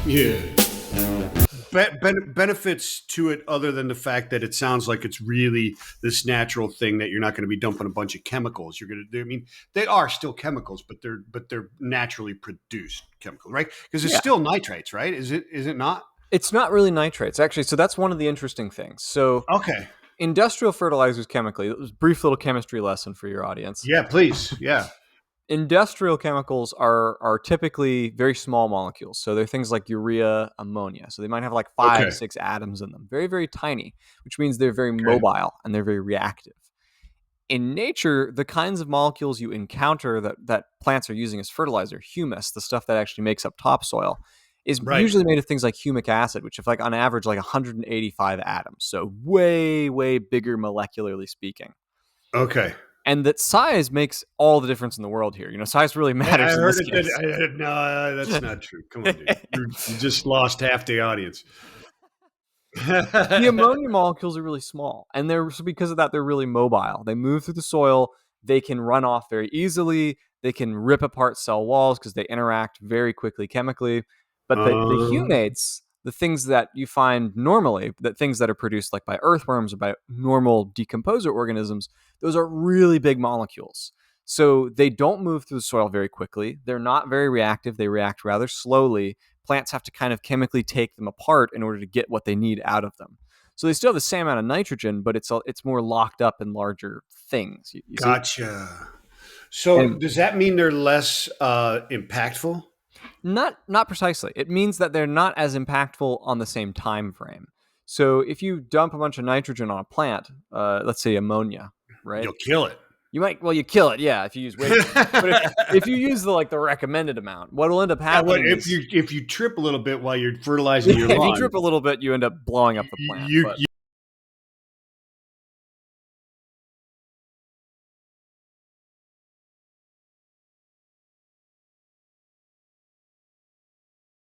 Yeah. Benefits to it other than the fact that it sounds like it's really this natural thing that you're not going to be dumping a bunch of chemicals. You're going to, I mean, they are still chemicals, but they're naturally produced chemicals, right? Because it's Yeah. still nitrates, right? Is it not? It's not really nitrates, actually. So that's one of the interesting things. So Okay. industrial fertilizers chemically, it was a brief little chemistry lesson for your audience. Yeah, please. Yeah. Industrial chemicals are typically very small molecules. So they're things like urea, ammonia. So they might have like Okay. 5-6 atoms in them. Very, very tiny, which means they're very Okay. mobile and they're very reactive. In nature, the kinds of molecules you encounter that plants are using as fertilizer, humus, the stuff that actually makes up topsoil, is Right. usually made of things like humic acid, which have like on average like 185 atoms. So way, way bigger molecularly speaking. Okay. And that size makes all the difference in the world here. Size really matters I in heard this it. case. No, that's not true. Come on, dude. You just lost half the audience. The ammonia molecules are really small, and so because of that, they're really mobile. They move through the soil. They can run off very easily. They can rip apart cell walls because they interact very quickly chemically. But the humates, the things that you find normally, the things that are produced like by earthworms or by normal decomposer organisms, those are really big molecules. So they don't move through the soil very quickly. They're not very reactive. They react rather slowly. Plants have to kind of chemically take them apart in order to get what they need out of them. So they still have the same amount of nitrogen, but it's more locked up in larger things. You see? Gotcha. So And does that mean they're less impactful? not precisely. It means that they're not as impactful on the same time frame. So if you dump a bunch of nitrogen on a plant, let's say ammonia, right? You'll kill it. You kill it, yeah, if you use way too much. But if you use the recommended amount, what will end up happening if you trip a little bit while you're fertilizing your if lawn, you trip a little bit, you end up blowing up the plant. you